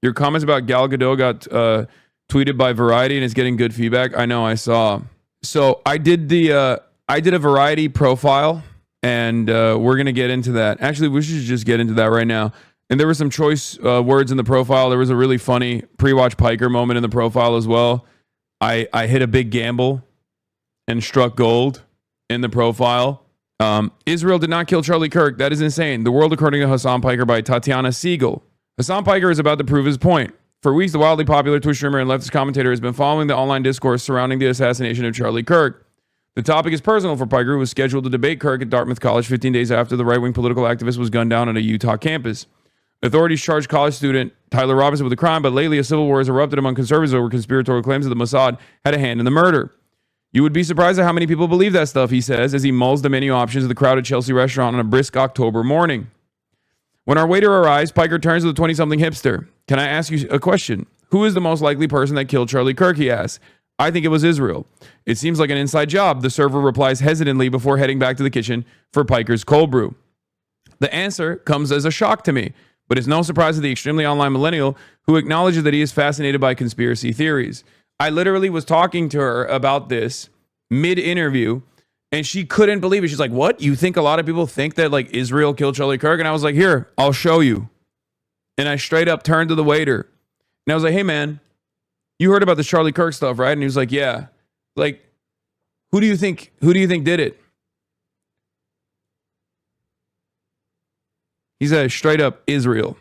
Your comments about Gal Gadot got tweeted by Variety and is getting good feedback. I know, I saw. So I did a Variety profile, and we're gonna get into that. Actually, we should just get into that right now. And there were some choice words in the profile. There was a really funny pre-watch Piker moment in the profile as well. I hit a big gamble and struck gold in the profile. Israel did not kill Charlie Kirk. That is insane. The World According to Hasan Piker by Tatiana Siegel. Hasan Piker is about to prove his point. For weeks, the wildly popular Twitch streamer and leftist commentator has been following the online discourse surrounding the assassination of Charlie Kirk. The topic is personal for Piker, who was scheduled to debate Kirk at Dartmouth College 15 days after the right-wing political activist was gunned down at a Utah campus. Authorities charged college student Tyler Robinson with the crime, but lately a civil war has erupted among conservatives over conspiratorial claims that the Mossad had a hand in the murder. You would be surprised at how many people believe that stuff, he says, as he mulls the menu options of the crowded Chelsea restaurant on a brisk October morning. When our waiter arrives, Piker turns to the 20-something hipster. Can I ask you a question? Who is the most likely person that killed Charlie Kirk, he asks. I think it was Israel. It seems like an inside job, the server replies hesitantly before heading back to the kitchen for Piker's cold brew. The answer comes as a shock to me, but it's no surprise to the extremely online millennial who acknowledges that he is fascinated by conspiracy theories. I literally was talking to her about this mid-interview, and she couldn't believe it. She's like, what? You think a lot of people think that like Israel killed Charlie Kirk? And I was like, here, I'll show you. And I straight up turned to the waiter. And I was like, hey, man, you heard about this Charlie Kirk stuff, right? And he was like, yeah. Like, who do you think did it? He said straight up Israel.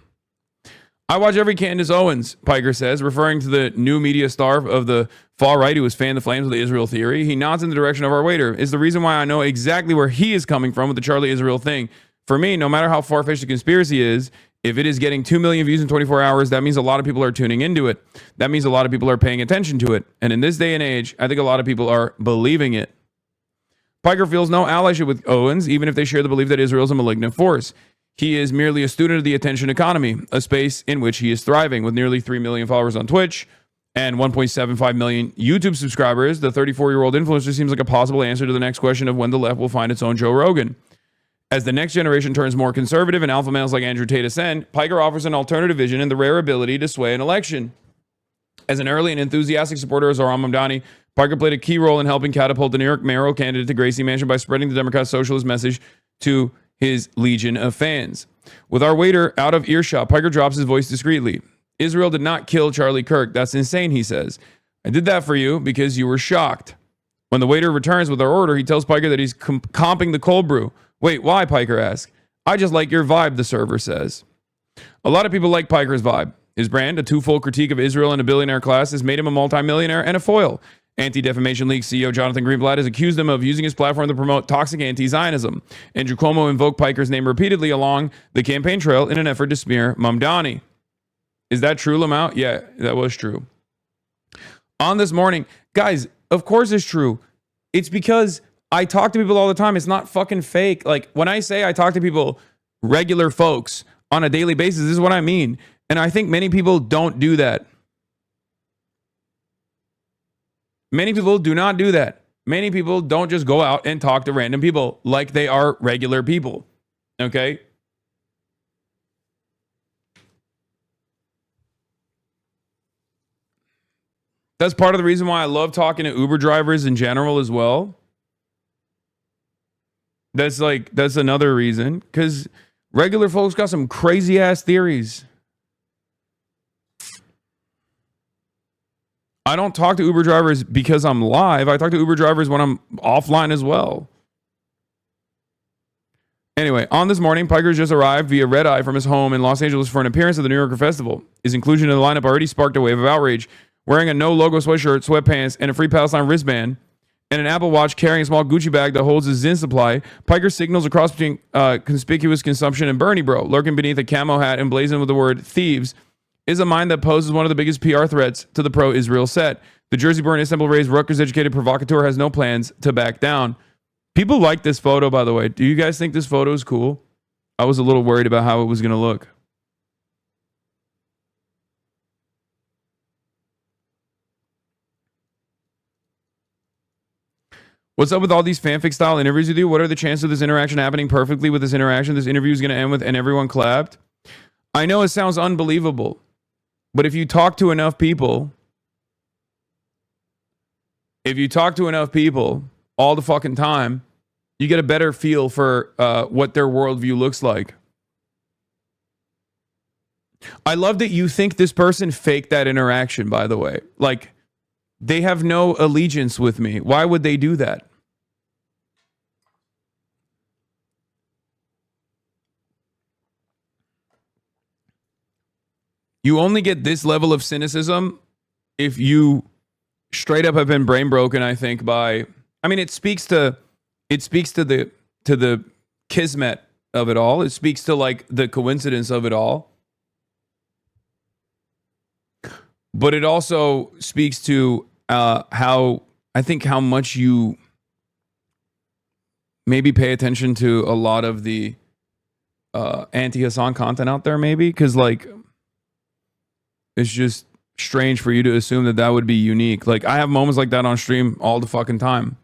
I watch every Candace Owens, Piker says, referring to the new media star of the far right who has fanned the flames of the Israel theory. He nods in the direction of our waiter. Is the reason why I know exactly where he is coming from with the Charlie Israel thing. For me, no matter how far-fetched the conspiracy is, if it is getting 2 million views in 24 hours, that means a lot of people are tuning into it. That means a lot of people are paying attention to it. And in this day and age, I think a lot of people are believing it. Piker feels no allyship with Owens, even if they share the belief that Israel is a malignant force. He is merely a student of the attention economy, a space in which he is thriving. With nearly 3 million followers on Twitch and 1.75 million YouTube subscribers, the 34-year-old influencer seems like a possible answer to the next question of when the left will find its own Joe Rogan. As the next generation turns more conservative and alpha males like Andrew Tate ascend, Piker offers an alternative vision and the rare ability to sway an election. As an early and enthusiastic supporter of Zohran Mamdani, Piker played a key role in helping catapult the New York mayoral candidate to Gracie Mansion by spreading the Democrat socialist message to his legion of fans. With our waiter out of earshot, Piker drops his voice discreetly. Israel did not kill Charlie Kirk. That's insane, he says. I did that for you because you were shocked. When the waiter returns with our order, he tells Piker that he's comping the cold brew. Wait, why? Piker asks. I just like your vibe, the server says. A lot of people like Piker's vibe. His brand, a twofold critique of Israel and a billionaire class, has made him a multimillionaire and a foil. Anti-Defamation League CEO Jonathan Greenblatt has accused him of using his platform to promote toxic anti-Zionism. Andrew Cuomo invoked Piker's name repeatedly along the campaign trail in an effort to smear Mamdani. Is that true, Lamau? Yeah, that was true. On this morning, guys, of course it's true. It's because I talk to people all the time. It's not fucking fake. Like when I say I talk to people, regular folks on a daily basis, this is what I mean. And I think many people don't do that. Many people do not do that. Many people don't just go out and talk to random people like they are regular people. Okay? That's part of the reason why I love talking to Uber drivers in general as well. That's another reason. Because regular folks got some crazy ass theories. I don't talk to Uber drivers because I'm live. I talk to Uber drivers when I'm offline as well. Anyway, on this morning, Piker just arrived via red eye from his home in Los Angeles for an appearance at the New Yorker Festival. His inclusion in the lineup already sparked a wave of outrage. Wearing a no-logo sweatshirt, sweatpants, and a Free Palestine wristband, and an Apple Watch carrying a small Gucci bag that holds his Zyn supply, Piker signals a cross between conspicuous consumption and Bernie bro. Lurking beneath a camo hat emblazoned with the word thieves is a mind that poses one of the biggest PR threats to the pro-Israel set. The Jersey-born, Istanbul-raised, Rutgers-educated provocateur has no plans to back down. People like this photo, by the way. Do you guys think this photo is cool? I was a little worried about how it was going to look. What's up with all these fanfic-style interviews with you? What are the chances of this interaction happening perfectly with this interaction? This interview is going to end with, and everyone clapped. I know it sounds unbelievable, But if you talk to enough people all the fucking time, you get a better feel for what their worldview looks like. I love that you think this person faked that interaction, by the way. Like, they have no allegiance with me. Why would they do that? You only get this level of cynicism if you straight up have been brain broken, I think, by, I mean, it speaks to the kismet of it all. It speaks to like the coincidence of it all. But it also speaks to how much you maybe pay attention to a lot of the anti-Hasan content out there, maybe, because like it's just strange for you to assume that would be unique. Like, I have moments like that on stream all the fucking time.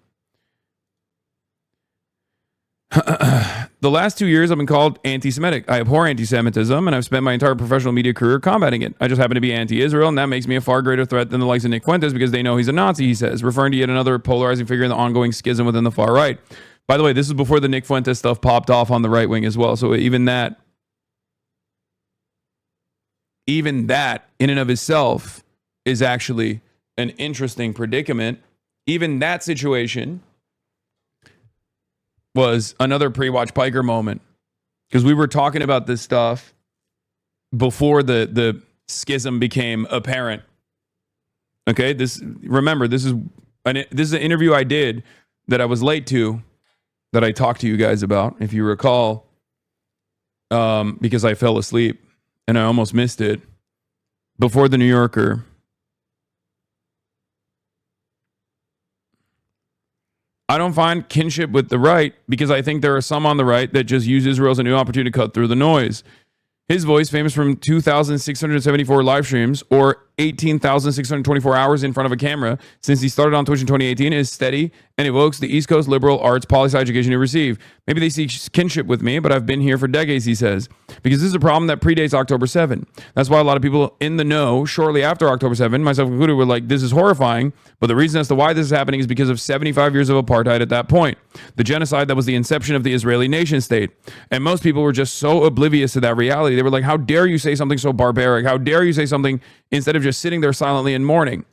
The last 2 years I've been called anti-Semitic. I abhor anti-Semitism, and I've spent my entire professional media career combating it. I just happen to be anti-Israel, and that makes me a far greater threat than the likes of Nick Fuentes because they know he's a Nazi, he says, referring to yet another polarizing figure in the ongoing schism within the far right. By the way, this is before the Nick Fuentes stuff popped off on the right wing as well, so even that in and of itself is actually an interesting predicament. Even that situation was another pre-watch Piker moment, because we were talking about this stuff before the schism became apparent. Okay, this is an interview I did that I was late to, that I talked to you guys about, if you recall, because I fell asleep and I almost missed it, before the New Yorker. I don't find kinship with the right because I think there are some on the right that just use Israel as a new opportunity to cut through the noise. His voice, famous from 2,674 live streams or 18,624 hours in front of a camera since he started on Twitch in 2018, is steady and evokes the East Coast liberal arts poli-sci education he received. Maybe they seek kinship with me, but I've been here for decades, he says, because this is a problem that predates October 7. That's why a lot of people in the know shortly after October 7, myself included, were like, this is horrifying, but the reason as to why this is happening is because of 75 years of apartheid at that point, the genocide that was the inception of the Israeli nation state. And most people were just so oblivious to that reality. They were like, how dare you say something so barbaric? How dare you say something instead of just sitting there silently in mourning?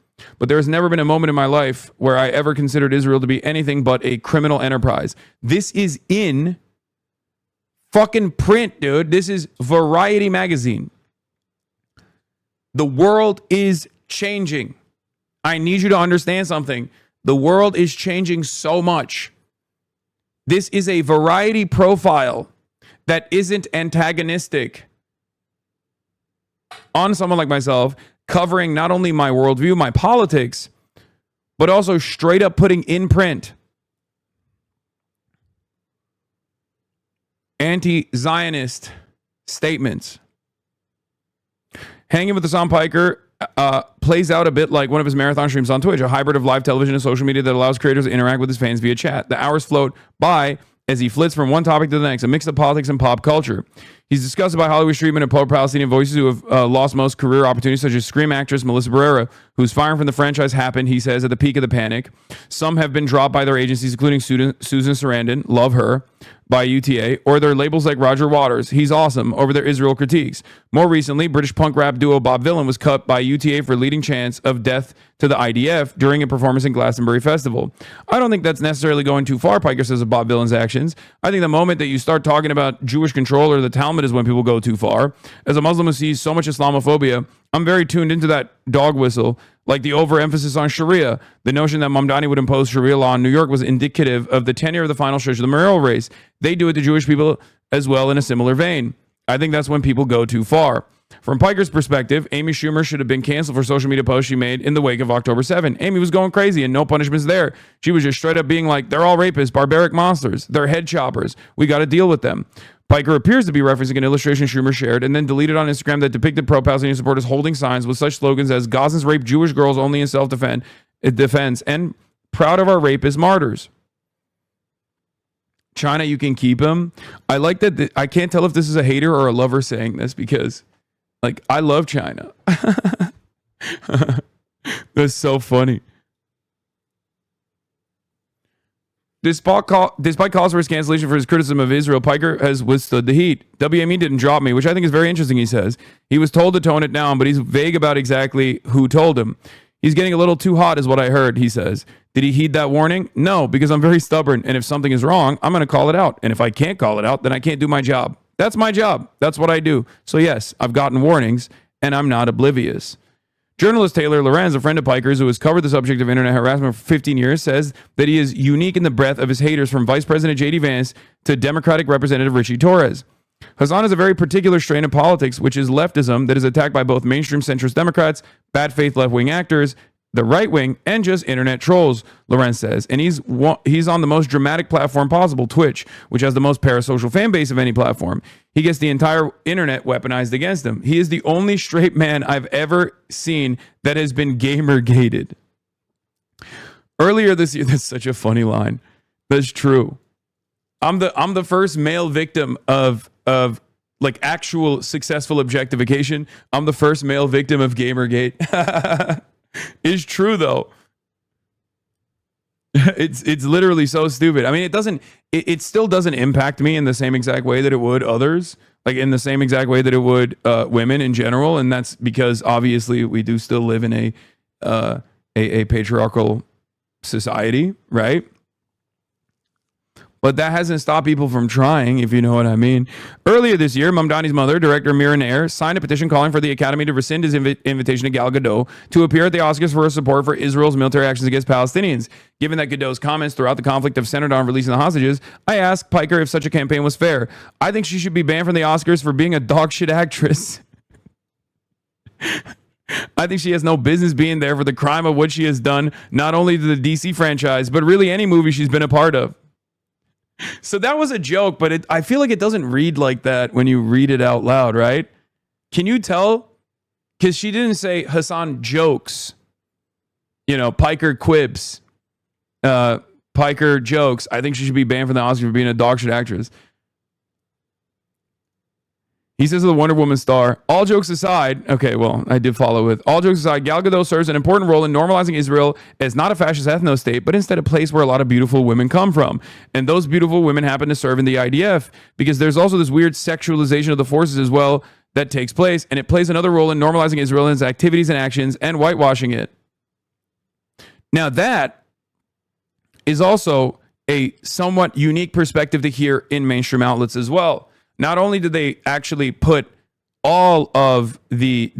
But there's never been a moment in my life where I ever considered Israel to be anything but a criminal enterprise. This is in fucking print, dude. This is Variety magazine. The world is changing. I need you to understand something. The world is changing so much. This is a Variety profile that isn't antagonistic on someone like myself, covering not only my worldview, my politics, but also straight up putting in print anti-Zionist statements. Hanging with Hasan Piker plays out a bit like one of his marathon streams on Twitch, a hybrid of live television and social media that allows creators to interact with his fans via chat. The hours float by as he flits from one topic to the next, a mix of politics and pop culture. He's discussed about Hollywood's treatment of pro-Palestinian voices who have lost most career opportunities, such as Scream actress Melissa Barrera, whose firing from the franchise happened, he says, at the peak of the panic. Some have been dropped by their agencies, including Susan Sarandon, love her, by UTA, or their labels like Roger Waters, he's awesome, over their Israel critiques. More recently, British punk rap duo Bob Vylan was cut by UTA for leading chants of death to the IDF during a performance in Glastonbury Festival. I don't think that's necessarily going too far, Piker says, of Bob Vylan's actions. I think the moment that you start talking about Jewish control or the Talmud is when people go too far. As a Muslim who sees so much Islamophobia, I'm very tuned into that dog whistle, like the overemphasis on Sharia. The notion that Mamdani would impose Sharia law in New York was indicative of the tenure of the final stretch of the mayoral race. They do it to Jewish people as well in a similar vein. I think that's when people go too far. From Piker's perspective, Amy Schumer should have been canceled for social media posts she made in the wake of October 7. Amy was going crazy and no punishments there. She was just straight up being like, they're all rapists, barbaric monsters, they're head choppers. We got to deal with them. Piker appears to be referencing an illustration Schumer shared and then deleted on Instagram that depicted pro-Palestinian supporters holding signs with such slogans as Gazans rape Jewish girls only in self-defense and proud of our rapist martyrs. China, you can keep him. I like that. I can't tell if this is a hater or a lover saying this because Like, I love China. That's so funny. Despite calls for his cancellation for his criticism of Israel, Piker has withstood the heat. WME didn't drop me, which I think is very interesting, he says. He was told to tone it down, but he's vague about exactly who told him. He's getting a little too hot is what I heard, he says. Did he heed that warning? No, because I'm very stubborn, and if something is wrong, I'm going to call it out. And if I can't call it out, then I can't do my job. That's my job. That's what I do. So yes, I've gotten warnings, and I'm not oblivious. Journalist Taylor Lorenz, a friend of Piker's who has covered the subject of internet harassment for 15 years, says that he is unique in the breadth of his haters, from Vice President J.D. Vance to Democratic Representative Richie Torres. Hasan is a very particular strain of politics, which is leftism that is attacked by both mainstream centrist Democrats, bad faith left-wing actors, the right wing, and just internet trolls, Lorenz says. And he's on the most dramatic platform possible, Twitch, which has the most parasocial fan base of any platform. He gets the entire internet weaponized against him. He is the only straight man I've ever seen that has been gamer-gated. Earlier this year, that's such a funny line. That's true. I'm the first male victim of like actual successful objectification. I'm the first male victim of Gamergate. It's true though. It's literally so stupid. I mean, it still doesn't impact me in the same exact way that it would others, like in the same exact way that it would women in general, and that's because obviously we do still live in a patriarchal society, right? But that hasn't stopped people from trying, if you know what I mean. Earlier this year, Mamdani's mother, director Mira Nair, signed a petition calling for the Academy to rescind his invitation to Gal Gadot to appear at the Oscars for her support for Israel's military actions against Palestinians. Given that Gadot's comments throughout the conflict have centered on releasing the hostages, I asked Piker if such a campaign was fair. I think she should be banned from the Oscars for being a dogshit actress. I think she has no business being there for the crime of what she has done, not only to the DC franchise, but really any movie she's been a part of. So that was a joke, but I feel like it doesn't read like that when you read it out loud, right? Can you tell? Because she didn't say Hasan jokes. You know, Piker quibs. Piker jokes. I think she should be banned from the Oscars for being a dogshit actress. He says to the Wonder Woman star, all jokes aside, okay, well, I did follow with, all jokes aside, Gal Gadot serves an important role in normalizing Israel as not a fascist ethno-state, but instead a place where a lot of beautiful women come from. And those beautiful women happen to serve in the IDF, because there's also this weird sexualization of the forces as well that takes place, and it plays another role in normalizing Israel and its activities and actions and whitewashing it. Now that is also a somewhat unique perspective to hear in mainstream outlets as well. Not only did they actually put all of the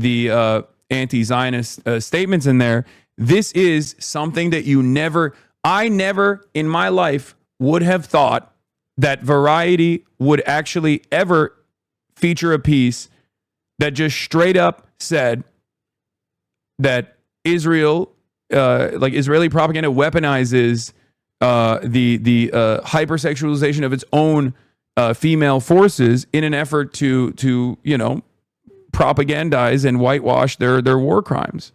anti-Zionist statements in there, this is something that I never in my life would have thought that Variety would actually ever feature a piece that just straight up said that Israel, like Israeli propaganda, weaponizes the hypersexualization of its own female forces in an effort to propagandize and whitewash their war crimes.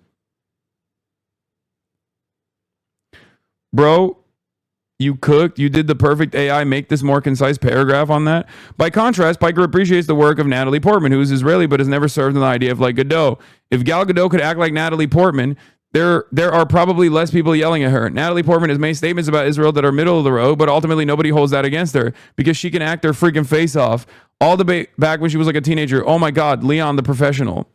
Bro, you cooked. You did the perfect AI. Make this more concise paragraph on that. By contrast, Piker appreciates the work of Natalie Portman, who is Israeli but has never served in the IDF like Gadot. If Gal Gadot could act like Natalie Portman, there are probably less people yelling at her. Natalie Portman has made statements about Israel that are middle of the road, but ultimately nobody holds that against her because she can act her freaking face off. All the back when she was like a teenager. Oh my God, Leon the Professional.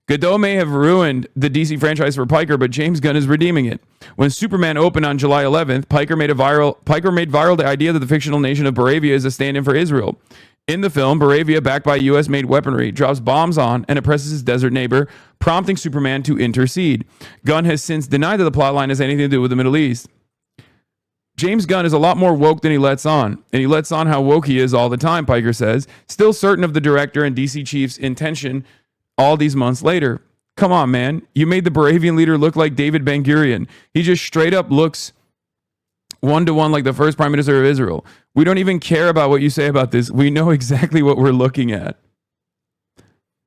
Gadot may have ruined the DC franchise for Piker, but James Gunn is redeeming it. When Superman opened on July 11th, Piker made viral the idea that the fictional nation of Baravia is a stand-in for Israel. In the film, Baravia, backed by U.S.-made weaponry, drops bombs on and oppresses his desert neighbor, prompting Superman to intercede. Gunn has since denied that the plotline has anything to do with the Middle East. James Gunn is a lot more woke than he lets on, and he lets on how woke he is all the time, Piker says, still certain of the director and DC chief's intention all these months later. Come on, man. You made the Baravian leader look like David Ben-Gurion. He just straight up looks one-to-one like the first prime minister of Israel. We don't even care about what you say about this. We know exactly what we're looking at.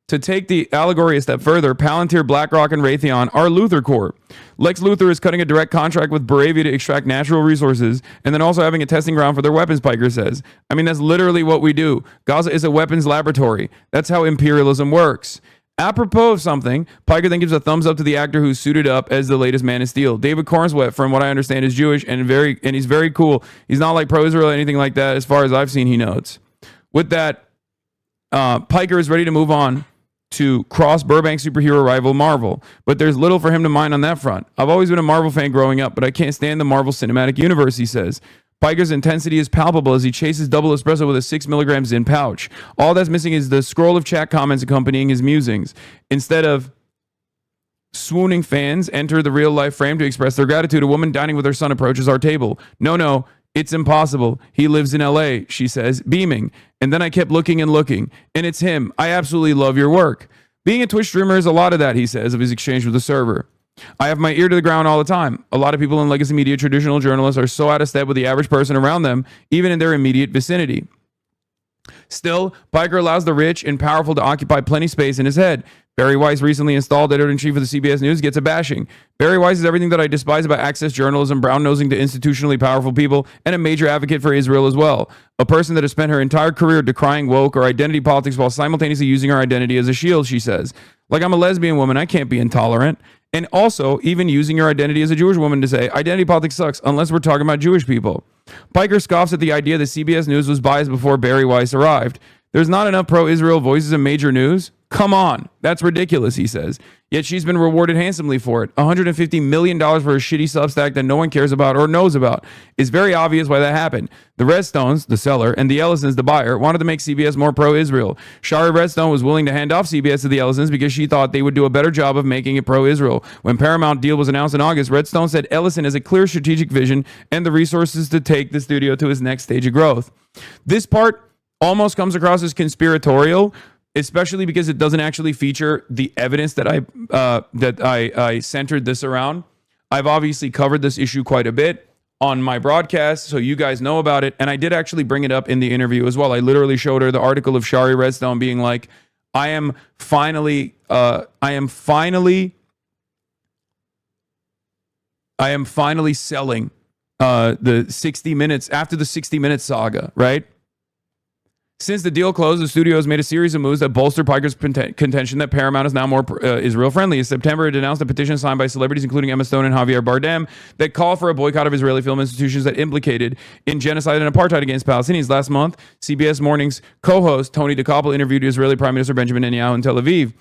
To take the allegory a step further, Palantir, BlackRock, and Raytheon are Luthor Corp. Lex Luthor is cutting a direct contract with Baravia to extract natural resources and then also having a testing ground for their weapons, Piker says. I mean, that's literally what we do. Gaza is a weapons laboratory. That's how imperialism works. Apropos of something, Piker then gives a thumbs up to the actor who's suited up as the latest Man of Steel. David Cornswet, from what I understand, is Jewish and he's very cool. He's not like pro-Israel or anything like that, as far as I've seen, he notes. With that, Piker is ready to move on to cross Burbank superhero rival Marvel, but there's little for him to mind on that front. I've always been a Marvel fan growing up, but I can't stand the Marvel Cinematic Universe, he says. Piker's intensity is palpable as he chases double espresso with a 6 milligrams in pouch. All that's missing is the scroll of chat comments accompanying his musings. Instead of swooning fans enter the real life frame to express their gratitude, a woman dining with her son approaches our table. No, it's impossible. He lives in LA, she says, beaming. And then I kept looking and looking, and it's him. I absolutely love your work. Being a Twitch streamer is a lot of that, he says, of his exchange with the server. I have my ear to the ground all the time. A lot of people in legacy media, traditional journalists, are so out of step with the average person around them, even in their immediate vicinity. Still, Piker allows the rich and powerful to occupy plenty space in his head. Barry Weiss, recently installed editor-in-chief of the CBS News, gets a bashing. Barry Weiss is everything that I despise about access journalism, brown-nosing to institutionally powerful people, and a major advocate for Israel as well. A person that has spent her entire career decrying woke or identity politics while simultaneously using her identity as a shield, she says. Like, I'm a lesbian woman, I can't be intolerant. And also, even using your identity as a Jewish woman to say, identity politics sucks, unless we're talking about Jewish people. Piker scoffs at the idea that CBS News was biased before Barry Weiss arrived. There's not enough pro-Israel voices in major news? Come on, that's ridiculous, he says. Yet she's been rewarded handsomely for it. $150 million for a shitty Substack that no one cares about or knows about. It's very obvious why that happened. The Redstones, the seller, and the Ellisons, the buyer, wanted to make CBS more pro-Israel. Shari Redstone was willing to hand off CBS to the Ellisons because she thought they would do a better job of making it pro-Israel. When Paramount deal was announced in August, Redstone said Ellison has a clear strategic vision and the resources to take the studio to its next stage of growth. This part almost comes across as conspiratorial, especially because it doesn't actually feature the evidence that I centered this around. I've obviously covered this issue quite a bit on my broadcast, so you guys know about it. And I did actually bring it up in the interview as well. I literally showed her the article of Shari Redstone being like, I am finally selling the 60 minutes after the 60 Minutes saga, right? Since the deal closed, the studio has made a series of moves that bolster Piker's contention that Paramount is now more Israel-friendly. In September, it announced a petition signed by celebrities, including Emma Stone and Javier Bardem, that call for a boycott of Israeli film institutions that implicated in genocide and apartheid against Palestinians. Last month, CBS Morning's co-host Tony DeCoppel interviewed Israeli Prime Minister Benjamin Netanyahu in Tel Aviv.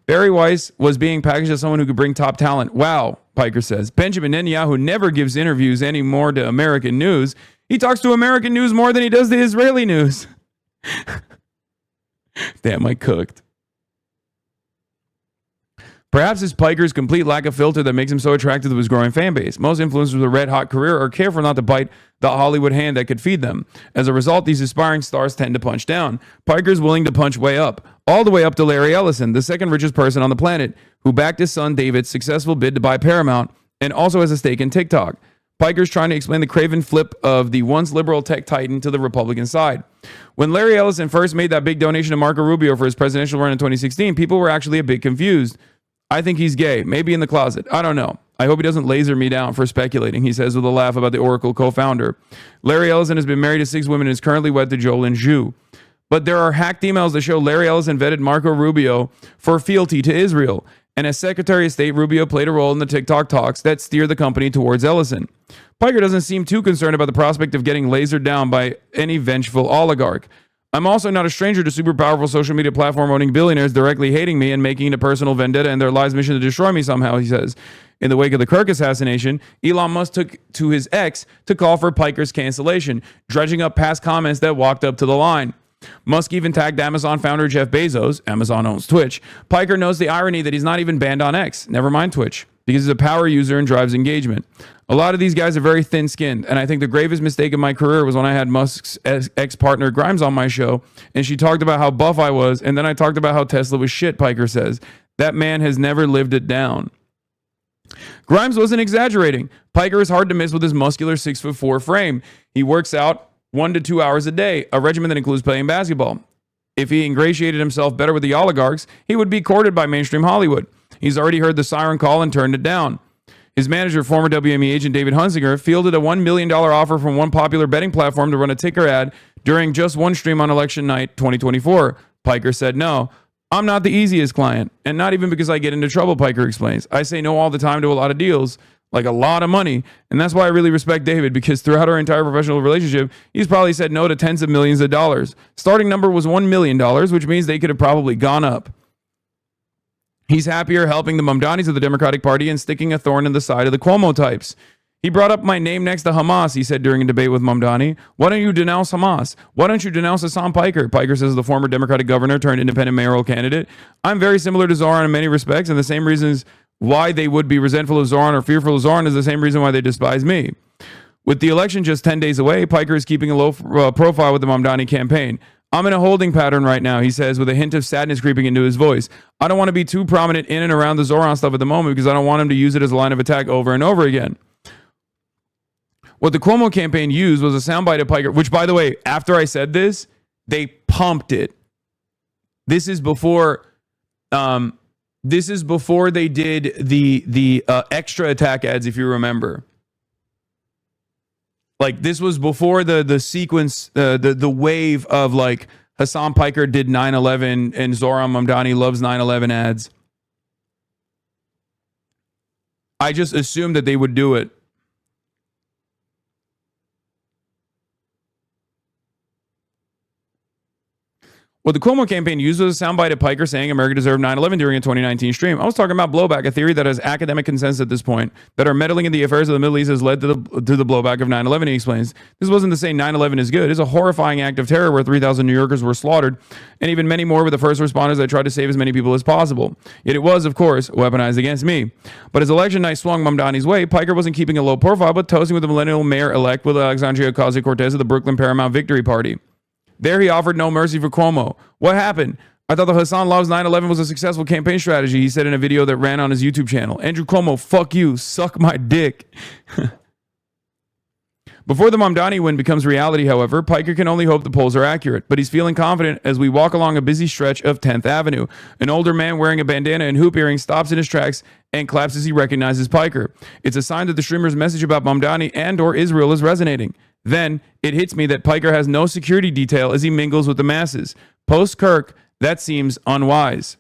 Barry Weiss was being packaged as someone who could bring top talent. Wow, Piker says. Benjamin Netanyahu never gives interviews anymore to American news. He talks to American news more than he does to Israeli news. Damn, I cooked. Perhaps it's Piker's complete lack of filter that makes him so attractive to his growing fan base. Most influencers with a red-hot career are careful not to bite the Hollywood hand that could feed them. As a result, these aspiring stars tend to punch down. Piker's willing to punch way up, all the way up to Larry Ellison, the second richest person on the planet, who backed his son David's successful bid to buy Paramount and also has a stake in TikTok. Piker's trying to explain the craven flip of the once liberal tech titan to the Republican side. When Larry Ellison first made that big donation to Marco Rubio for his presidential run in 2016, people were actually a bit confused. I think he's gay, maybe in the closet. I don't know. I hope he doesn't laser me down for speculating, he says with a laugh about the Oracle co-founder. Larry Ellison has been married to 6 women and is currently wed to Jolyn Zhu. But there are hacked emails that show Larry Ellison vetted Marco Rubio for fealty to Israel. And as Secretary of State, Rubio played a role in the TikTok talks that steered the company towards Ellison. Piker doesn't seem too concerned about the prospect of getting lasered down by any vengeful oligarch. I'm also not a stranger to super powerful social media platform owning billionaires directly hating me and making it a personal vendetta and their lives' mission to destroy me somehow, he says. In the wake of the Kirk assassination, Elon Musk took to his X to call for Piker's cancellation, dredging up past comments that walked up to the line. Musk even tagged Amazon founder Jeff Bezos. Amazon owns Twitch. Piker knows the irony that he's not even banned on X, never mind Twitch, because he's a power user and drives engagement. A lot of these guys are very thin-skinned, and I think the gravest mistake of my career was when I had Musk's ex-partner Grimes on my show, and she talked about how buff I was, and then I talked about how Tesla was shit, Piker says. That man has never lived it down. Grimes wasn't exaggerating. Piker is hard to miss with his muscular 6'4" frame. He works out 1 to 2 hours a day, a regimen that includes playing basketball. If he ingratiated himself better with the oligarchs, he would be courted by mainstream Hollywood. He's already heard the siren call and turned it down. His manager, former WME agent David Hunsinger, fielded a $1 million offer from one popular betting platform to run a ticker ad during just one stream on election night 2024. Piker said no. I'm not the easiest client, and not even because I get into trouble, Piker explains. I say no all the time to a lot of deals, like a lot of money, and that's why I really respect David, because throughout our entire professional relationship, he's probably said no to tens of millions of dollars. Starting number was $1 million, which means they could have probably gone up. He's happier helping the Mamdanis of the Democratic Party and sticking a thorn in the side of the Cuomo types. He brought up my name next to Hamas, he said during a debate with Mamdani. Why don't you denounce Hamas? Why don't you denounce Hasan Piker? Piker says the former Democratic governor turned independent mayoral candidate. I'm very similar to Zoran in many respects, and the same reasons why they would be resentful of Zoran or fearful of Zoran is the same reason why they despise me. With the election just 10 days away, Piker is keeping a low profile with the Mamdani campaign. I'm in a holding pattern right now, he says, with a hint of sadness creeping into his voice. I don't want to be too prominent in and around the Zoran stuff at the moment because I don't want him to use it as a line of attack over and over again. What the Cuomo campaign used was a soundbite of Piker, which, by the way, after I said this, they pumped it. This is before they did the extra attack ads, if you remember. Like, this was before the sequence, the wave of, like, Hasan Piker did 9/11 and Zoran Mamdani loves 9/11 ads. I just assumed that they would do it. What the Cuomo campaign used was a soundbite of Piker saying America deserved 9/11 during a 2019 stream. I was talking about blowback, a theory that has academic consensus at this point, that our meddling in the affairs of the Middle East has led to the blowback of 9/11, he explains. This wasn't to say 9/11 is good. It's a horrifying act of terror where 3,000 New Yorkers were slaughtered, and even many more with the first responders that tried to save as many people as possible. Yet it was, of course, weaponized against me. But as election night swung Mamdani's way, Piker wasn't keeping a low profile, but toasting with the millennial mayor-elect with Alexandria Ocasio-Cortez of the Brooklyn Paramount Victory Party. There he offered no mercy for Cuomo. What happened? I thought the Hasan Loves 9/11 was a successful campaign strategy, he said in a video that ran on his YouTube channel. Andrew Cuomo, fuck you. Suck my dick. Before the Mamdani win becomes reality, however, Piker can only hope the polls are accurate, but he's feeling confident as we walk along a busy stretch of 10th Avenue. An older man wearing a bandana and hoop earrings stops in his tracks and claps as he recognizes Piker. It's a sign that the streamer's message about Mamdani and or Israel is resonating. Then it hits me that Piker has no security detail as he mingles with the masses. Post Kirk, that seems unwise.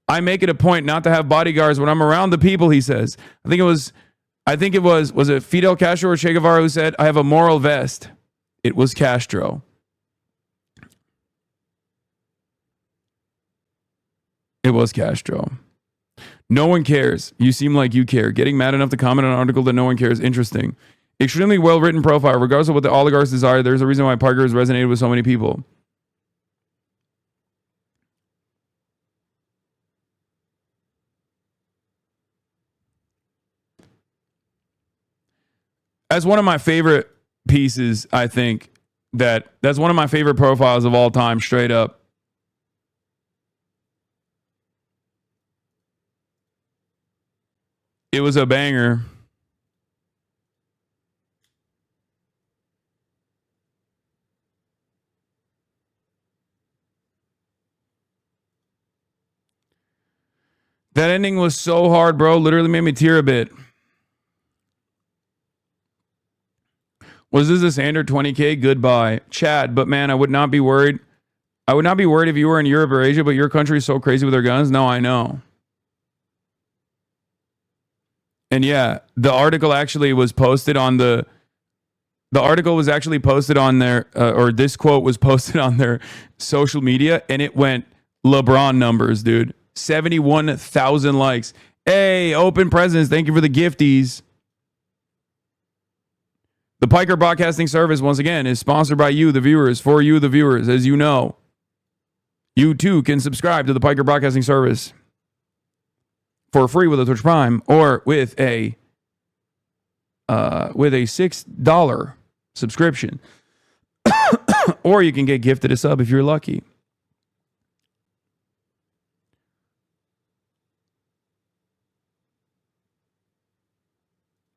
I make it a point not to have bodyguards when I'm around the people, he says. I think it was it Fidel Castro or Che Guevara who said, I have a moral vest? It was Castro. It was Castro. No one cares. You seem like you care. Getting mad enough to comment on an article that no one cares. Interesting. Extremely well-written profile. Regardless of what the oligarchs desire, there's a reason why Piker has resonated with so many people. That's one of my favorite pieces, I think, that's one of my favorite profiles of all time, straight up. It was a banger. That ending was so hard, bro. Literally made me tear a bit. Was this a standard 20K? Goodbye. Chad, but man, I would not be worried. I would not be worried if you were in Europe or Asia, but your country is so crazy with their guns. No, I know. And yeah, the article actually was posted on the article was actually posted on their, or this quote was posted on their social media, and it went LeBron numbers, dude. 71,000 likes. Hey, open presents. Thank you for the gifties. The Piker Broadcasting Service, once again, is sponsored by you, the viewers, for you, the viewers. As you know, you too can subscribe to the Piker Broadcasting Service for free with a Twitch Prime or with a $6 subscription. Or you can get gifted a sub if you're lucky.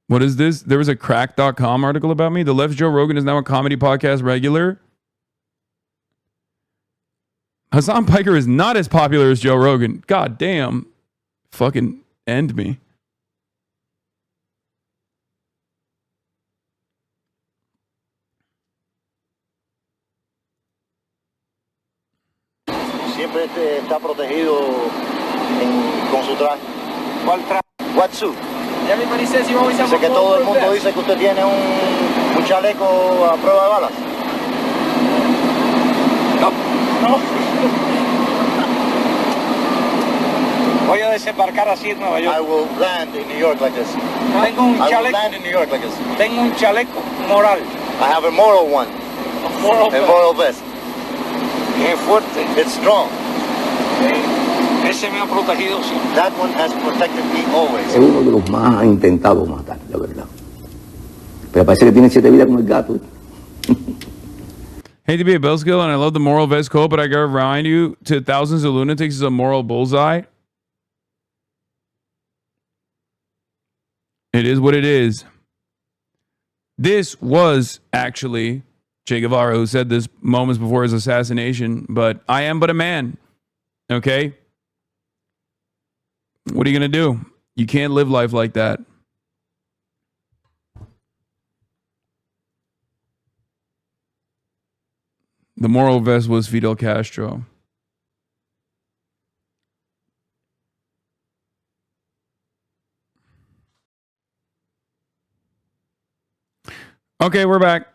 What is this? There was a crack.com article about me. The left's Joe Rogan is now a comedy podcast regular. Hasan Piker is not as popular as Joe Rogan. God damn. Fucking end me. siempre está protegido con su traje. ¿Cuál traje? What suit? Everybody says you always have Dice que todo el mundo dice que usted tiene un chaleco a prueba de balas. No. Voy a desembarcar así en Nueva York. I will land in New York like this. Tengo un I will chaleco. land in New York like this. Tengo un chaleco moral. I have a moral one. A moral vest. Qué fuerte. It's strong. Ese me ha protegido siempre. That one has protected me always. Es uno de los más han intentado matar, la verdad. Pero parece que tiene 7 vidas como el gato. Hate to be a Bellskill, and I love the moral vest quote, but I gotta remind you to thousands of lunatics is a moral bullseye. It is what it is. This was actually Che Guevara who said this moments before his assassination, but I am but a man. Okay? What are you going to do? You can't live life like that. The moral vest was Fidel Castro. Okay, we're back.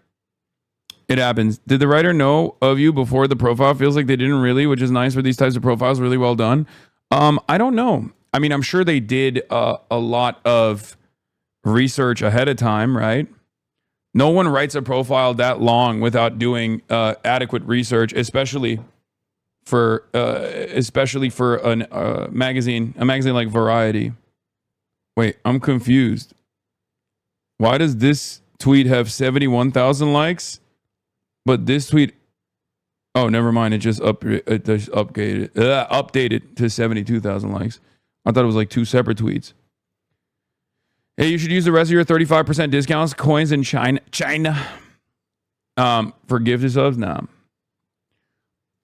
It happens. Did the writer know of you before the profile? Feels like they didn't really, which is nice for these types of profiles. Really well done. I don't know. I mean, I'm sure they did a lot of research ahead of time, right? No one writes a profile that long without doing adequate research, especially for a magazine like Variety. Wait, I'm confused. Why does this tweet have 71,000 likes, but this tweet, oh, never mind. It just updated to 72,000 likes. I thought it was like two separate tweets. Hey, you should use the rest of your 35% discounts, coins in China. For gift subs? Nah.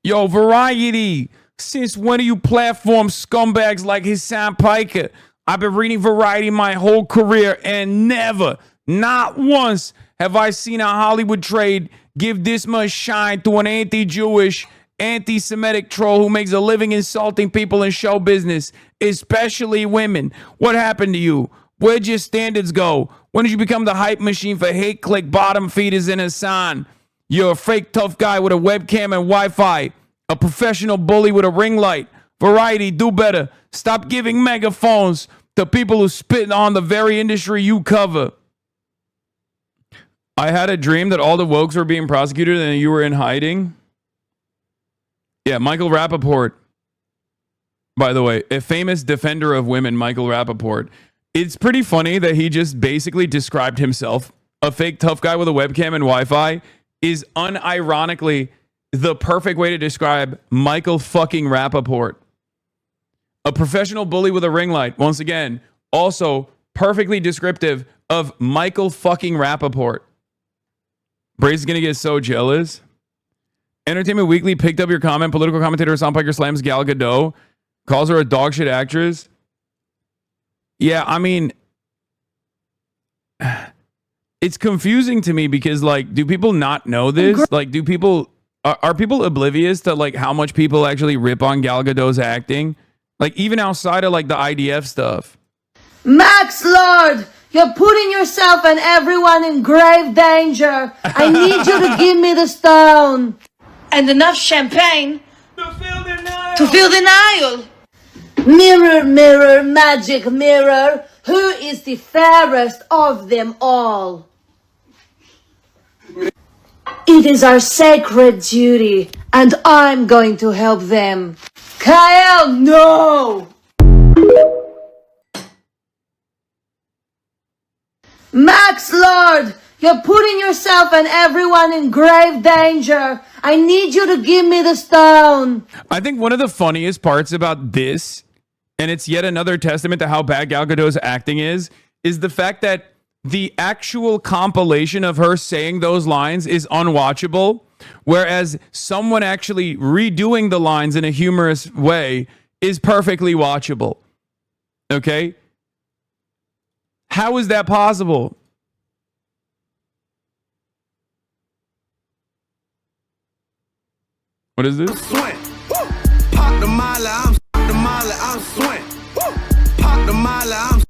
Yo, Variety. Since when are you platform scumbags like Hasan Piker? I've been reading Variety my whole career and never, not once, have I seen a Hollywood trade give this much shine to an anti-Jewish, anti-Semitic troll who makes a living insulting people in show business, especially women. What happened to you? Where'd your standards go? When did you become the hype machine for hate click bottom feeders in Hasan? You're a fake tough guy with a webcam and Wi-Fi, a professional bully with a ring light. Variety, do better. Stop giving megaphones to people who spit on the very industry you cover. I had a dream that all the wokes were being prosecuted and you were in hiding. Yeah, Michael Rappaport, by the way, a famous defender of women, Michael Rappaport. It's pretty funny that he just basically described himself, a fake tough guy with a webcam and Wi-Fi, is unironically the perfect way to describe Michael fucking Rappaport. A professional bully with a ring light, once again, also perfectly descriptive of Michael fucking Rappaport. Brace is going to get so jealous. Entertainment Weekly picked up your comment. Political commentator Hasan Piker slams Gal Gadot, calls her a dog shit actress. Yeah, I mean, it's confusing to me because, like, do people not know this? Like, do people, are people oblivious to, like, how much people actually rip on Gal Gadot's acting? Like, even outside of, like, the IDF stuff. Max Lord, you're putting yourself and everyone in grave danger. I need you to give me the stone. And enough champagne to fill the Nile. Mirror, mirror, magic mirror, who is the fairest of them all? It is our sacred duty, and I'm going to help them. Kyle, no! Max Lord, you're putting yourself and everyone in grave danger. I need you to give me the stone. I think one of the funniest parts about this, and it's yet another testament to how bad Gal Gadot's acting is the fact that the actual compilation of her saying those lines is unwatchable, whereas someone actually redoing the lines in a humorous way is perfectly watchable. Okay? How is that possible? What is this? molly, I'm swing. Pop the molly, I'm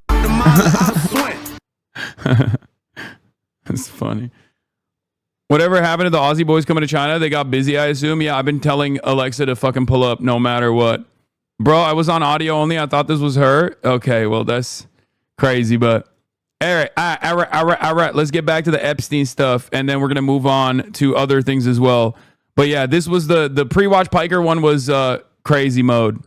swing. That's funny. Whatever happened to the Aussie boys coming to China? They got busy, I assume. Yeah, I've been telling Alexa to fucking pull up no matter what. Bro, I was on audio only. I thought this was her. Okay, well, that's crazy, but all right. Let's get back to the Epstein stuff, and then we're going to move on to other things as well. But yeah, this was the pre-watch Piker one was crazy mode.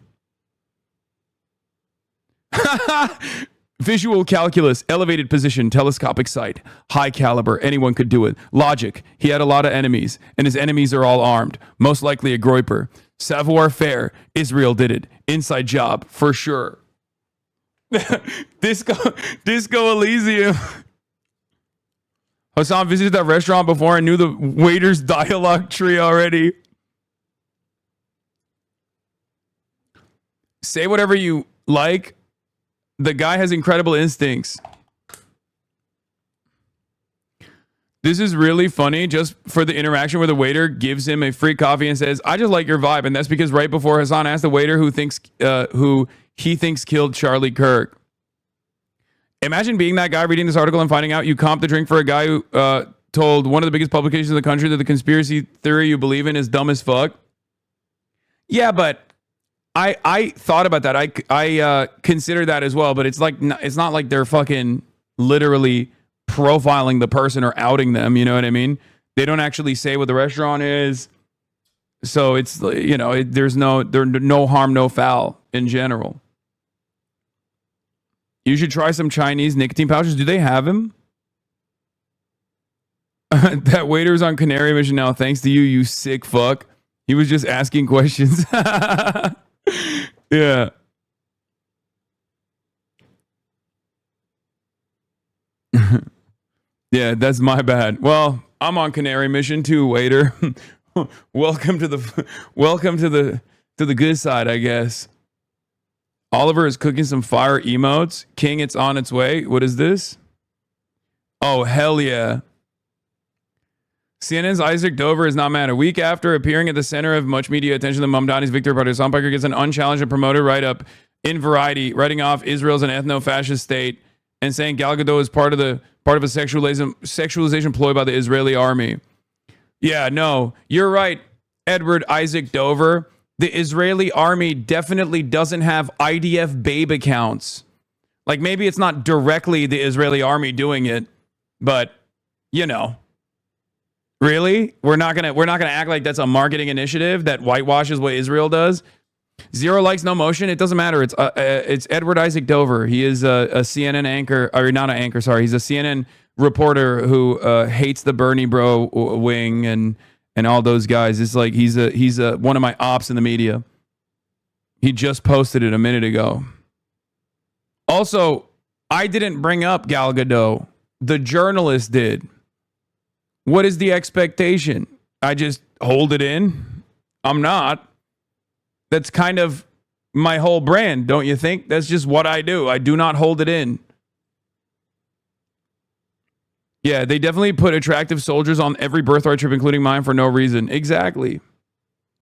Visual calculus, elevated position, telescopic sight, high caliber, anyone could do it. Logic, he had a lot of enemies, and his enemies are all armed, most likely a groiper. Savoir faire, Israel did it. Inside job, for sure. Disco Elysium. Hasan visited that restaurant before and knew the waiter's dialogue tree already. Say whatever you like. The guy has incredible instincts. This is really funny just for the interaction where the waiter gives him a free coffee and says, I just like your vibe. And that's because right before Hasan asked the waiter who he thinks killed Charlie Kirk. Imagine being that guy reading this article and finding out you comped the drink for a guy who told one of the biggest publications in the country that the conspiracy theory you believe in is dumb as fuck. Yeah, but I thought about that. I consider that as well, but it's not like they're fucking literally profiling the person or outing them. You know what I mean? They don't actually say what the restaurant is, so it's there's no harm, no foul in general. You should try some Chinese nicotine pouches. Do they have them? That waiter's on Canary mission now. Thanks to you, you sick fuck. He was just asking questions. Yeah. Yeah, that's my bad. Well, I'm on Canary mission too, waiter. Welcome to the good side, I guess. Oliver is cooking some fire emotes. King, it's on its way. What is this? Oh, hell yeah. CNN's Isaac Dover is not mad. A week after appearing at the center of much media attention, the Mamdani's Victor Party, Hasan Piker gets an unchallenged and promoted write-up in Variety, writing off Israel's an ethno-fascist state and saying Gal Gadot is part of a sexualization ploy by the Israeli army. Yeah, no, you're right, Edward Isaac Dover. The Israeli army definitely doesn't have IDF babe accounts. Like, maybe it's not directly the Israeli army doing it, but really? We're not gonna act like that's a marketing initiative that whitewashes what Israel does. 0 likes, no motion. It doesn't matter. It's Edward Isaac Dover. He is a CNN anchor, or not an anchor. Sorry, he's a CNN reporter who hates the Bernie bro wing and all those guys. It's like he's one of my ops in the media. He just posted it a minute ago. Also, I didn't bring up Gal Gadot. The journalist did. What is the expectation? I just hold it in? I'm not. That's kind of my whole brand, don't you think? That's just what I do. I do not hold it in. Yeah, they definitely put attractive soldiers on every birthright trip, including mine, for no reason. Exactly.